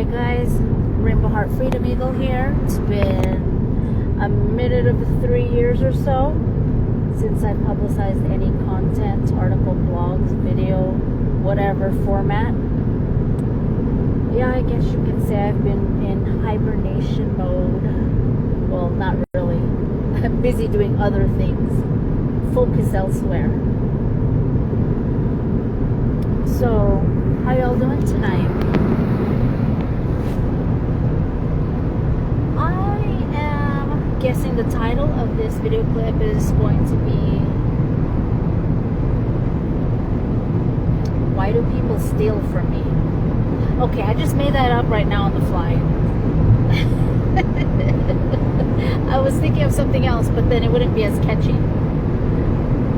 Hi guys, Rainbow Heart Freedom Eagle here. It's been a minute of 3 years or so since I publicized any content, article, blogs, video, whatever format. Yeah, I guess you could say I've been in hibernation mode. Well, not really. I'm busy doing other things. Focus elsewhere. So, how y'all doing tonight? I am guessing the title of this video clip is going to be Why Do People Steal From Me? Okay, I just made that up right now on the fly. I was thinking of something else, but then it wouldn't be as catchy.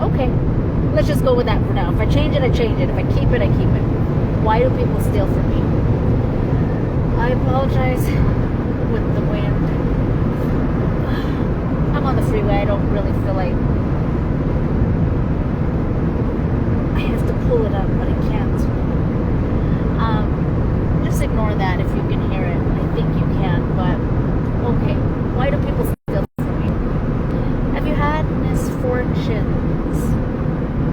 Okay, let's just go with that for now. If I change it, I change it. If I keep it, I keep it. Why do people steal from me? I apologize with the wind. I'm on the freeway. I don't really feel like I have to pull it up, but I can't. Just ignore that if you can hear it. I think you can, but okay. Why do people steal from me? Have you had misfortunes?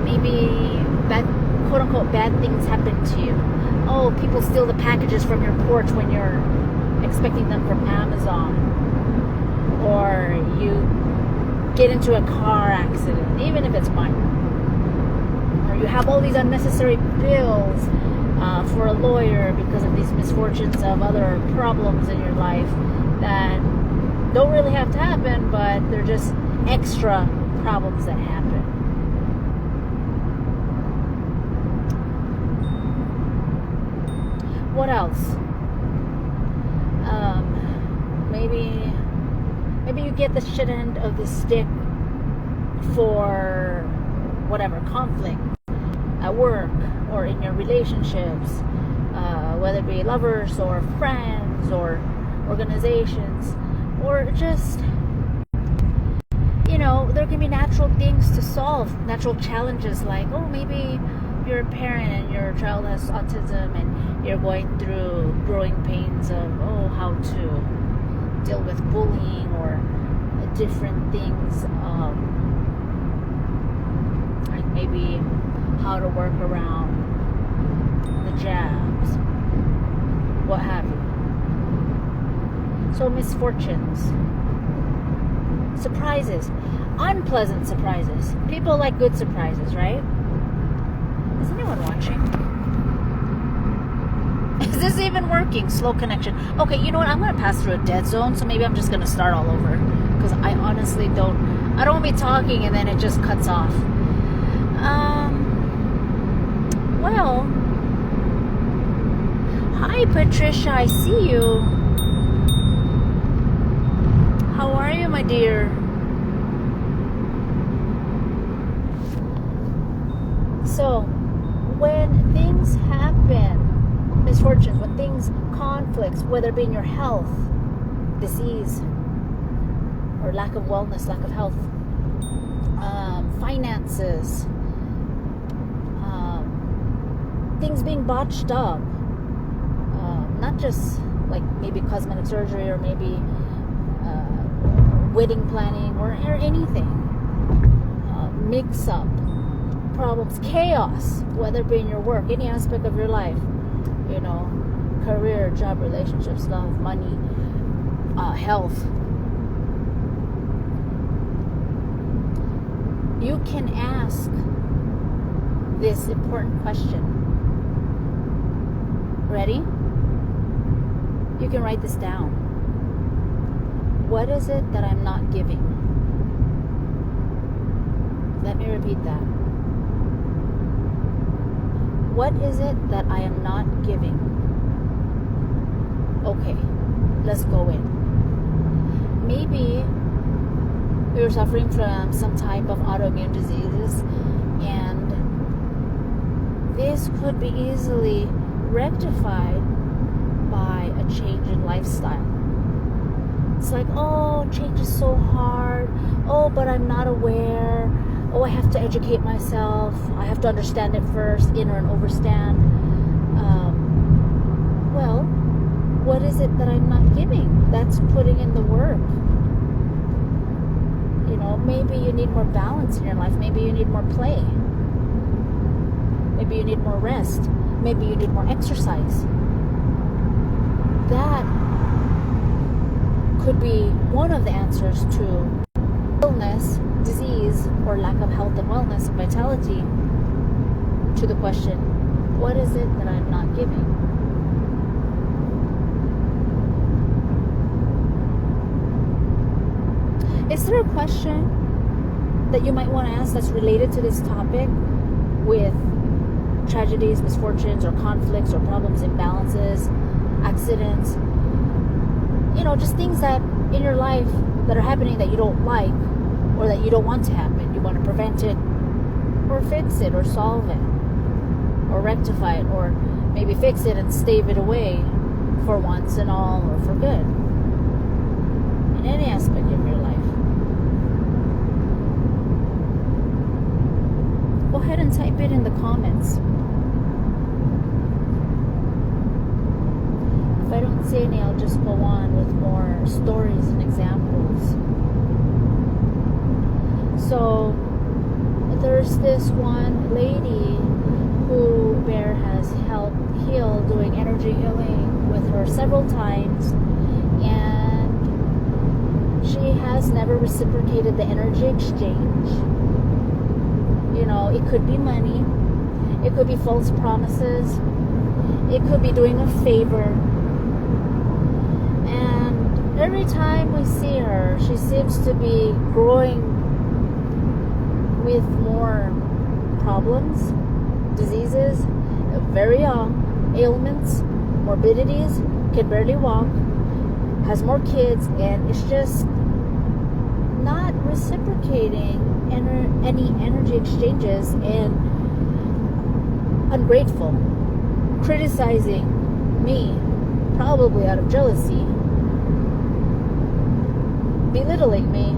Maybe bad, quote-unquote, bad things happen to you. Oh, people steal the packages from your porch when you're expecting them from Amazon. Or you get into a car accident, even if it's minor. Or you have all these unnecessary bills for a lawyer because of these misfortunes of other problems in your life that don't really have to happen, but they're just extra problems that happen. What else? Maybe you get the shit end of the stick for whatever conflict at work or in your relationships, whether it be lovers or friends or organizations, or just, there can be natural things to solve, natural challenges like, oh, maybe you're a parent and your child has autism and you're going through growing pains of, how to deal with bullying or different things, like maybe how to work around the jabs, what have you. So misfortunes, surprises, unpleasant surprises. People like good surprises, right? Is anyone watching? Is this even working? Slow connection. Okay, you know what? I'm going to pass through a dead zone, so maybe I'm just going to start all over. Because I honestly don't want to be talking and then it just cuts off. Well, hi Patricia, I see you. How are you, my dear? So, when things happen, misfortunes, when things, conflicts, whether it be in your health, disease, or lack of wellness, lack of health, finances, things being botched up, not just like maybe cosmetic surgery or maybe wedding planning or anything, mix-up, problems, chaos, whether it be in your work, any aspect of your life, career, job, relationships, love, money, health. You can ask this important question. Ready? You can write this down. What is it that I'm not giving? Let me repeat that. What is it that I am not giving? Okay, let's go in. Maybe you're suffering from some type of autoimmune diseases, and this could be easily rectified by a change in lifestyle. It's like, change is so hard. But I'm not aware. I have to educate myself. I have to understand it first, inner and overstand. Well, it that I'm not giving that's putting in the work? You know, maybe you need more balance in your life. Maybe you need more play. Maybe you need more rest. Maybe you need more exercise. That could be one of the answers to illness, disease, or lack of health and wellness and vitality, to the question, what is it that I'm not giving? Is there a question that you might want to ask that's related to this topic with tragedies, misfortunes, or conflicts, or problems, imbalances, accidents? You know, just things that in your life that are happening that you don't like or that you don't want to happen. You want to prevent it or fix it or solve it or rectify it, or maybe fix it and stave it away for once and all, or for good, in any aspect of your life. Go ahead and type it in the comments. If I don't see any, I'll just go on with more stories and examples. So there's this one lady who Bear has helped heal, doing energy healing with her several times, and she has never reciprocated the energy exchange. You know, it could be money, it could be false promises, it could be doing a favor. And every time we see her, she seems to be growing with more problems, diseases, very young, ailments, morbidities, can barely walk, has more kids, and it's just not reciprocating any energy exchanges, and ungrateful, criticizing me, probably out of jealousy, belittling me.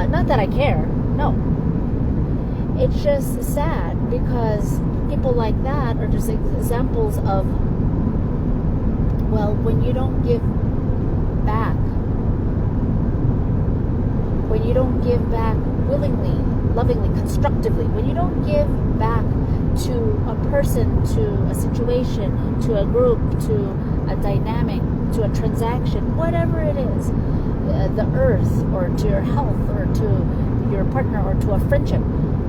Not that I care, no. It's just sad because people like that are just examples of, well, when you don't give back, when you don't give back willingly, lovingly, constructively, when you don't give back to a person, to a situation, to a group, to a dynamic, to a transaction, whatever it is, the earth, or to your health, or to your partner, or to a friendship,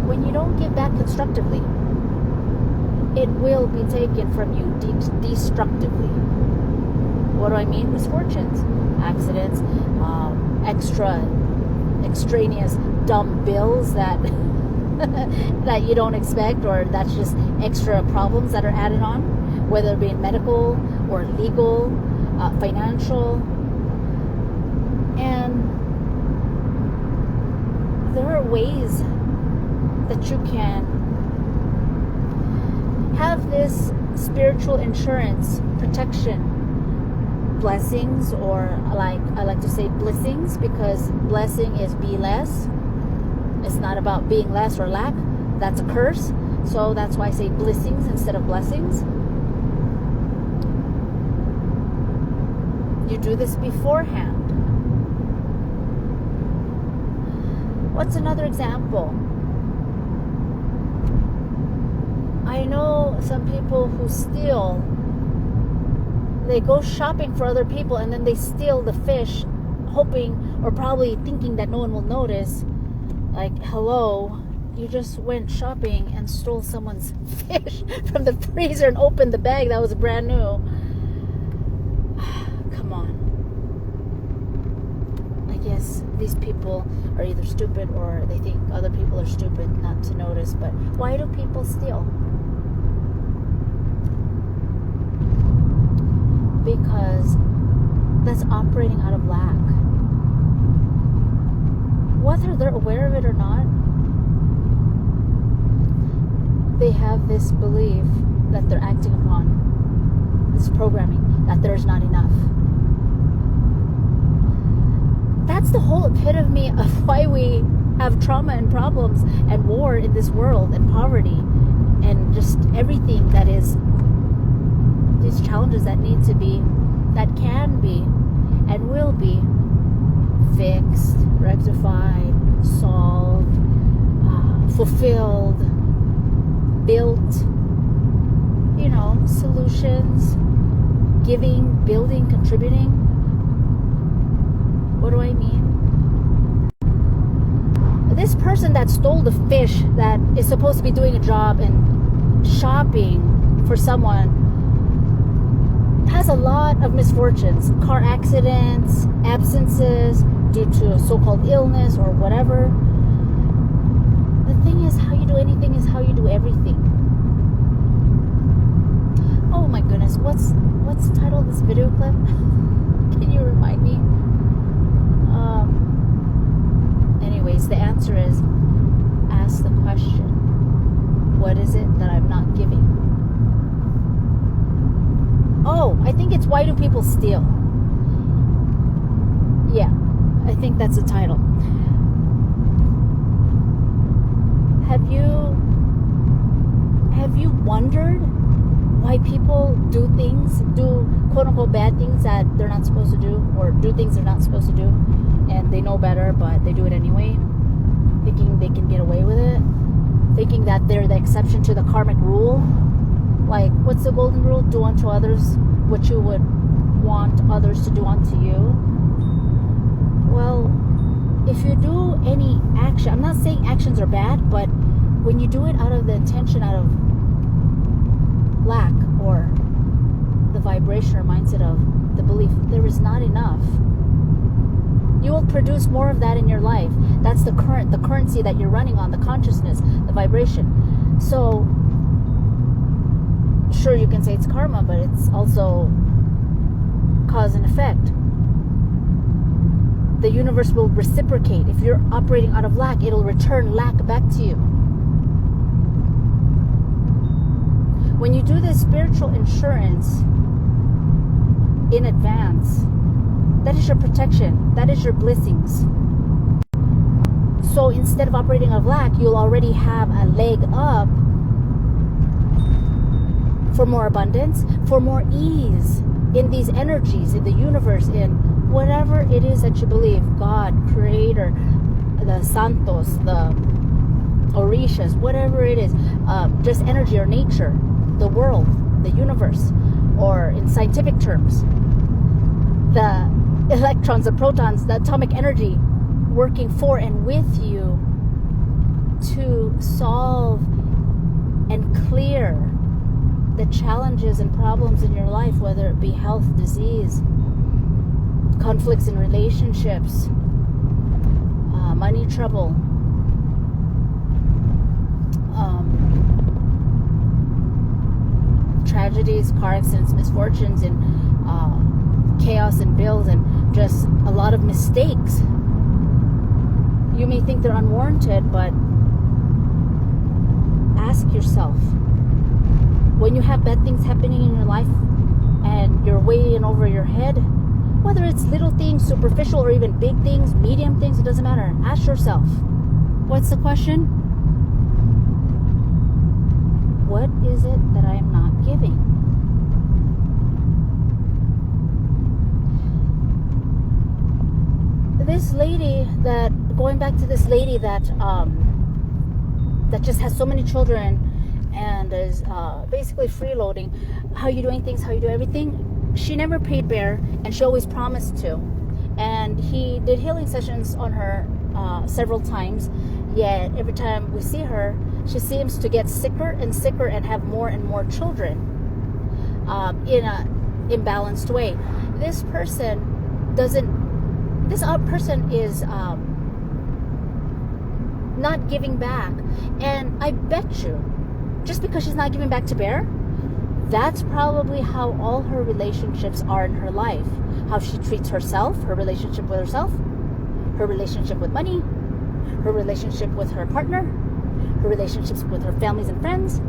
when you don't give back constructively, it will be taken from you destructively. What do I mean? Misfortunes, accidents, extraneous dumb bills that that you don't expect, or that's just extra problems that are added on, whether it be medical or legal, financial. And there are ways that you can have this spiritual insurance protection, blessings, or I like to say blessings, because blessing is be less. It's not about being less or lack. That's a curse. So that's why I say blessings instead of blessings. You do this beforehand. What's another example? I know some people who steal. They go shopping for other people and then they steal the fish, hoping or probably thinking that no one will notice. Like, hello, you just went shopping and stole someone's fish from the freezer and opened the bag that was brand new. Come on. I guess these people are either stupid or they think other people are stupid not to notice. But why do people steal? Because that's operating out of lack. Whether they're aware of it or not, they have this belief that they're acting upon, this programming, that there's not enough. That's the whole epitome of why we have trauma and problems and war in this world, and poverty, and just everything that is these challenges that need to be that can be and will be fixed, rectified, solved, fulfilled, built, solutions, giving, building, contributing. What do I mean? This person that stole the fish that is supposed to be doing a job and shopping for someone has a lot of misfortunes, car accidents, absences due to so-called illness or whatever. The thing is, how you do anything is how you do everything. Oh my goodness, what's the title of this video clip? Can you remind me? Anyways, the answer is, ask the question, what is it that I'm not giving? Oh, I think it's why do people steal? Yeah, I think that's the title. Have you wondered why people do quote unquote bad things that they're not supposed to do, or do things they're not supposed to do, and they know better but they do it anyway, thinking they can get away with it, thinking that they're the exception to the karmic rule? Like, what's the golden rule? Do unto others what you would want others to do unto you. Well, if you do any action, I'm not saying actions are bad, but when you do it out of the intention, out of lack or the vibration or mindset of the belief there is not enough, you will produce more of that in your life. That's the currency that you're running on, the consciousness, the vibration. So sure, you can say it's karma, but it's also cause and effect. The universe will reciprocate. If you're operating out of lack, it'll return lack back to you. When you do this spiritual insurance in advance, that is your protection. That is your blessings. So instead of operating out of lack, you'll already have a leg up for more abundance, for more ease in these energies, in the universe, in whatever it is that you believe, God, Creator, the Santos, the Orishas, whatever it is, just energy or nature, the world, the universe, or in scientific terms, the electrons, the protons, the atomic energy working for and with you to solve and clear the challenges and problems in your life, whether it be health, disease, conflicts in relationships, money trouble, tragedies, car accidents, misfortunes, and chaos and bills, and just a lot of mistakes. You may think they're unwarranted, but ask yourself, when you have bad things happening in your life and you're way in over your head, whether it's little things, superficial, or even big things, medium things, it doesn't matter. Ask yourself, what's the question? What is it that I am not giving? This lady going back to this lady that just has so many children and is basically freeloading, how you doing things, how you do everything. She never paid Bear, and she always promised to. And he did healing sessions on her several times, yet every time we see her, she seems to get sicker and sicker and have more and more children in a imbalanced way. This person is not giving back. And I bet you, just because she's not giving back to Bear, that's probably how all her relationships are in her life. How she treats herself, her relationship with herself, her relationship with money, her relationship with her partner, her relationships with her families and friends,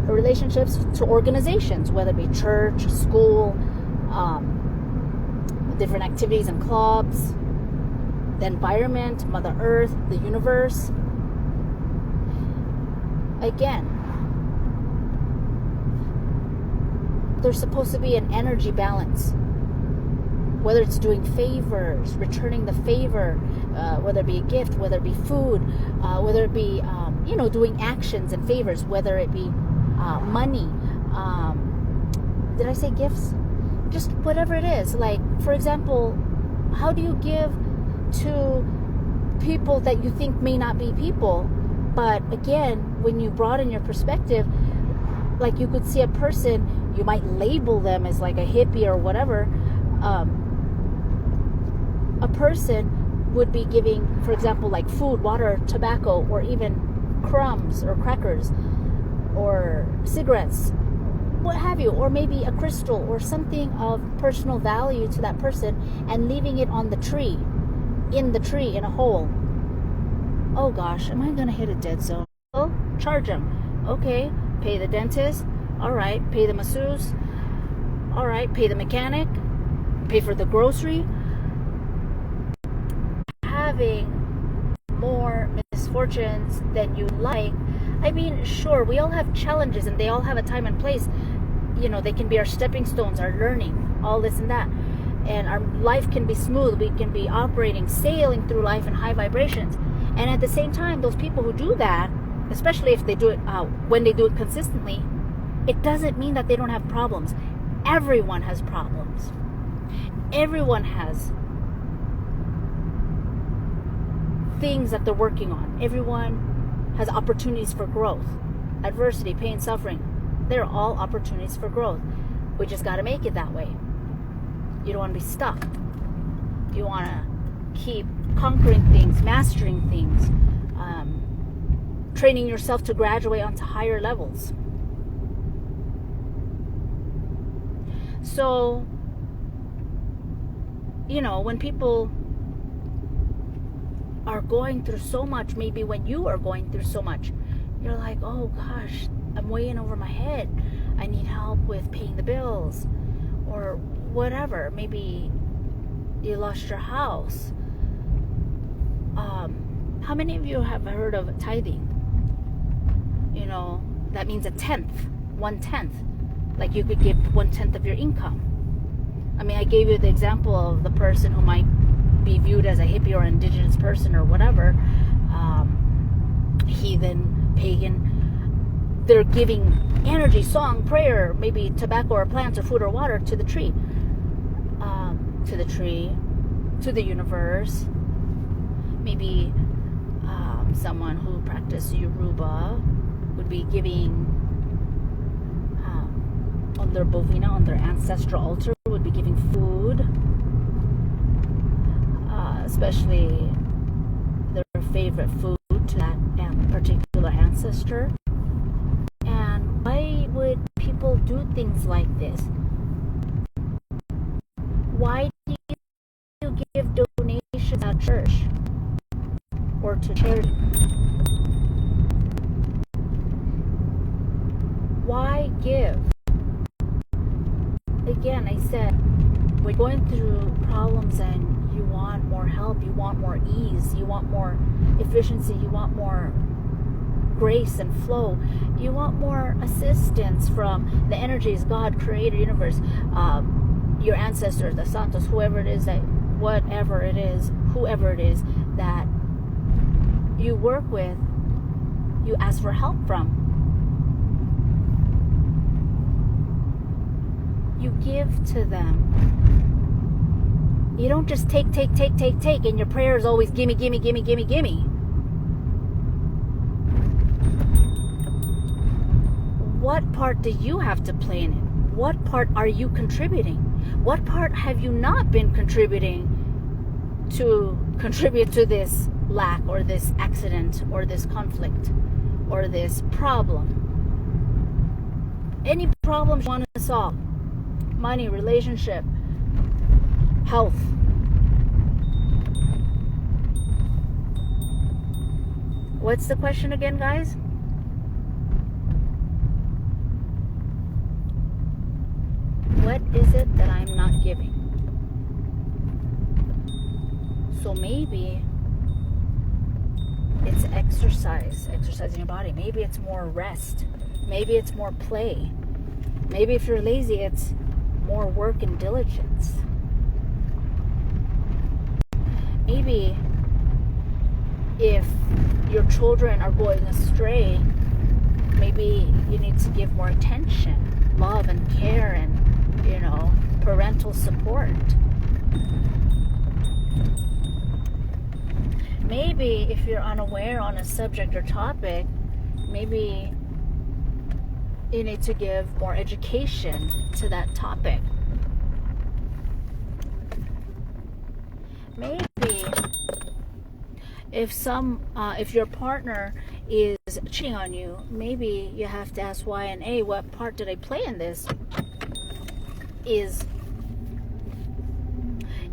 her relationships to organizations, whether it be church, school, different activities and clubs, the environment, Mother Earth, the universe. Again, there's supposed to be an energy balance. whether it's doing favors, returning the favor, whether it be a gift, whether it be food, whether it be, doing actions and favors, whether it be money. Did I say gifts? Just whatever it is. Like, for example, how do you give to people that you think may not be people? But again, when you broaden your perspective, like you could see a person, you might label them as like a hippie or whatever. A person would be giving, for example, like food, water, tobacco, or even crumbs or crackers or cigarettes, what have you, or maybe a crystal or something of personal value to that person, and leaving it on the tree, in a hole. Oh gosh, am I gonna hit a dead zone? Oh, charge them. Okay, pay the dentist. All right, pay the masseuse. All right, pay the mechanic. Pay for the grocery. Having more misfortunes than you like. I mean, sure, we all have challenges and they all have a time and place. They can be our stepping stones, our learning, all this and that. And our life can be smooth. We can be operating, sailing through life in high vibrations. And at the same time, those people who do that, especially if they do it, when they do it consistently, it doesn't mean that they don't have problems. Everyone has problems. Everyone has things that they're working on. Everyone has opportunities for growth. Adversity, pain, suffering, they're all opportunities for growth. We just got to make it that way. You don't want to be stuck. You want to keep conquering things, mastering things, training yourself to graduate onto higher levels. So, when people are going through so much, maybe when you are going through so much, you're like, oh gosh, I'm way in over my head. I need help with paying the bills or whatever. Maybe you lost your house. How many of you have heard of tithing? That means a tenth, 1/10. Like you could give 1/10 of your income. I mean, I gave you the example of the person who might be viewed as a hippie or indigenous person or whatever, heathen, pagan. They're giving energy, song, prayer, maybe tobacco or plants or food or water to the tree, to the universe. Maybe someone who practiced Yoruba would be giving on their bovina, on their ancestral altar, would be giving food, especially their favorite food to that particular ancestor. And why would people do things like this? Why do you give donations at church or to charity? Why give? Again, I said, we're going through problems and you want more help, you want more ease, you want more efficiency, you want more grace and flow, you want more assistance from the energies, God, Creator, Universe, your ancestors, the Santos, whoever it is, whoever it is that you work with, you ask for help from. You give to them. You don't just take, and your prayer is always gimme. What part do you have to play in it? What part are you contributing? What part have you not been contributing to contribute to this lack or this accident or this conflict or this problem? Any problems you want to solve? Money, relationship, health. What's the question again, guys? What is it that I'm not giving? So maybe it's exercising your body. Maybe it's more rest. Maybe it's more play. Maybe if you're lazy, it's more work and diligence. maybe if your children are going astray, maybe you need to give more attention, love and care, and parental support. Maybe if you're unaware on a subject or topic, maybe you need to give more education to that topic. Maybe if your partner is cheating on you, maybe you have to ask why and what part did I play in this? Is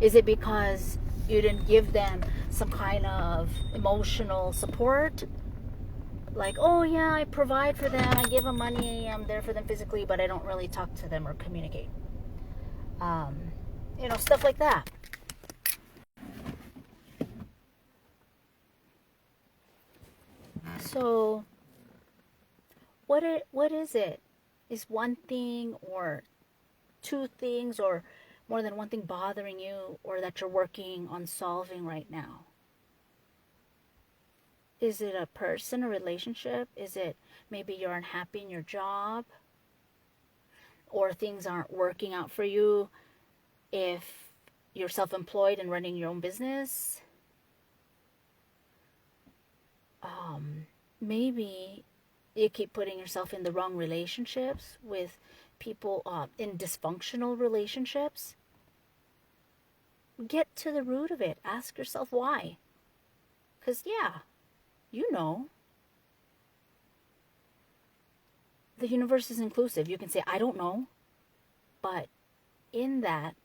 it because you didn't give them some kind of emotional support? Like, oh yeah, I provide for them, I give them money, I'm there for them physically, but I don't really talk to them or communicate. Stuff like that. So, what is it? Is one thing or two things or more than one thing bothering you, or that you're working on solving right now? Is it a person, a relationship? Is it maybe you're unhappy in your job? Or things aren't working out for you if you're self-employed and running your own business? Maybe you keep putting yourself in the wrong relationships with people in dysfunctional relationships. Get to the root of it. Ask yourself why. Because, the universe is inclusive. You can say, I don't know. But in that,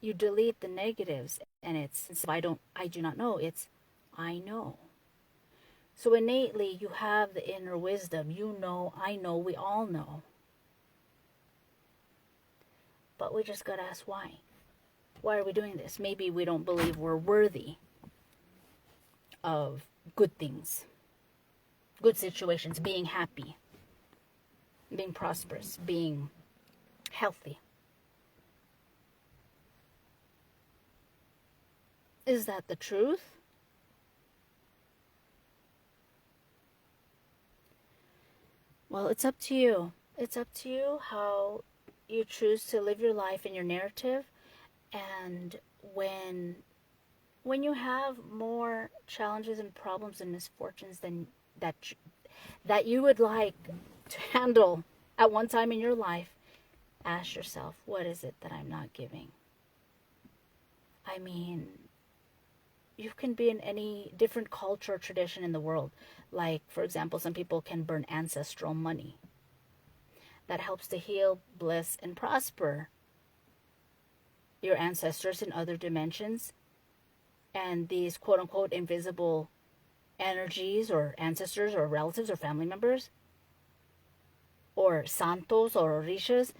you delete the negatives. And instead of I do not know, it's I know. So innately, you have the inner wisdom. You know, I know, we all know. But we just got to ask why. Why are we doing this? Maybe we don't believe we're worthy of good things, good situations, being happy, being prosperous, being healthy. Is that the truth? Well, it's up to you. It's up to you how you choose to live your life in your narrative. And when you have more challenges and problems and misfortunes than that you would like to handle at one time in your life, ask yourself, what is it that I'm not giving? I mean, you can be in any different culture or tradition in the world. Like, for example, some people can burn ancestral money. That helps to heal, bliss, and prosper your ancestors in other dimensions. And these quote-unquote invisible energies or ancestors or relatives or family members or santos or orishas,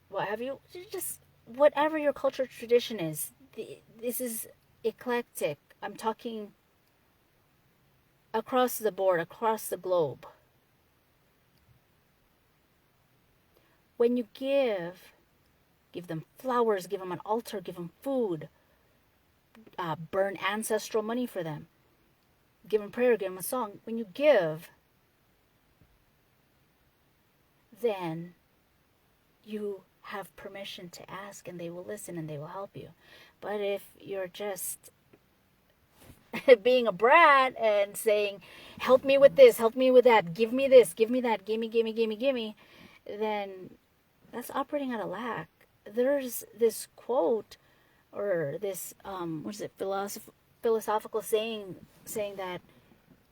what have you, just whatever your culture tradition is. This is eclectic. I'm talking across the board, across the globe. When you give them flowers, give them an altar, give them food, burn ancestral money for them, give them prayer, give them a song. When you give, then you have permission to ask, and they will listen and they will help you. But if you're just being a brat and saying, help me with this, help me with that, give me this, give me that, gimme, then that's operating out of lack. There's this quote or this philosophical saying that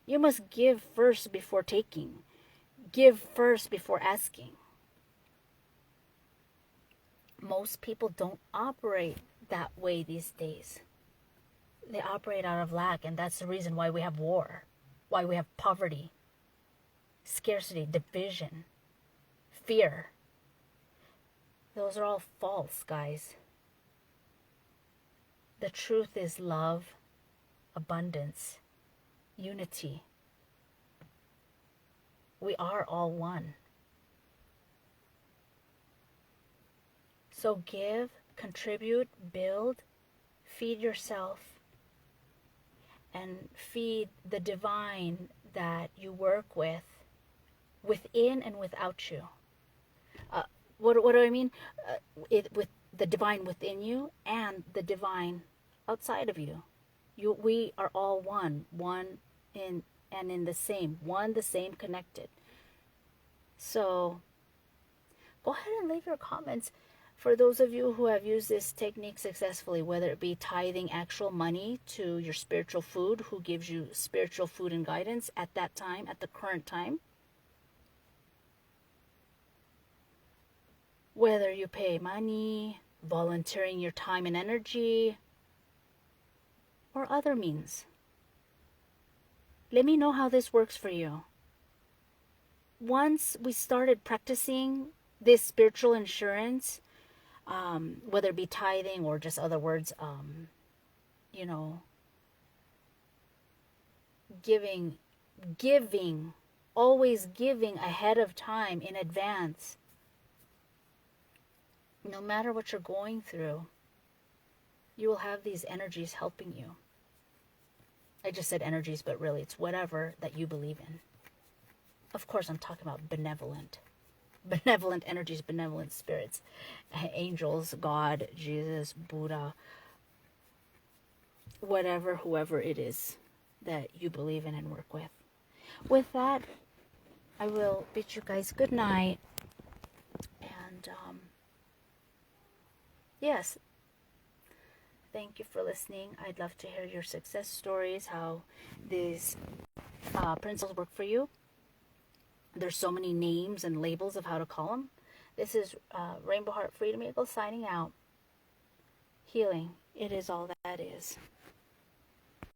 you must give first before taking, give first before asking. Most people don't operate that way these days. They operate out of lack, and that's the reason why we have war, why we have poverty, scarcity, division, fear. Those are all false, guys. The truth is love, abundance, unity. We are all one. So give, contribute, build, Feed yourself and feed the divine that you work with, within and without you. What do I mean? With the divine within you and the divine outside of you. We are all one in the same, the same, connected. So go ahead and leave your comments. For those of you who have used this technique successfully, whether it be tithing actual money to your spiritual food, who gives you spiritual food and guidance at that time, at the current time, whether you pay money, volunteering your time and energy, or other means. Let me know how this works for you. Once we started practicing this spiritual insurance, whether it be tithing or just other words, giving, always giving ahead of time, in advance. No matter what you're going through, you will have these energies helping you. I just said energies, but really it's whatever that you believe in. Of course, I'm talking about benevolent energies, benevolent spirits, angels, God, Jesus, Buddha, whoever it is that you believe in and work with. With that, I will bid you guys good night. And yes, thank you for listening. I'd love to hear your success stories, how these principles work for you. There's so many names and labels of how to call them. This is Rainbow Heart Freedom Eagle signing out. Healing, it is all that is.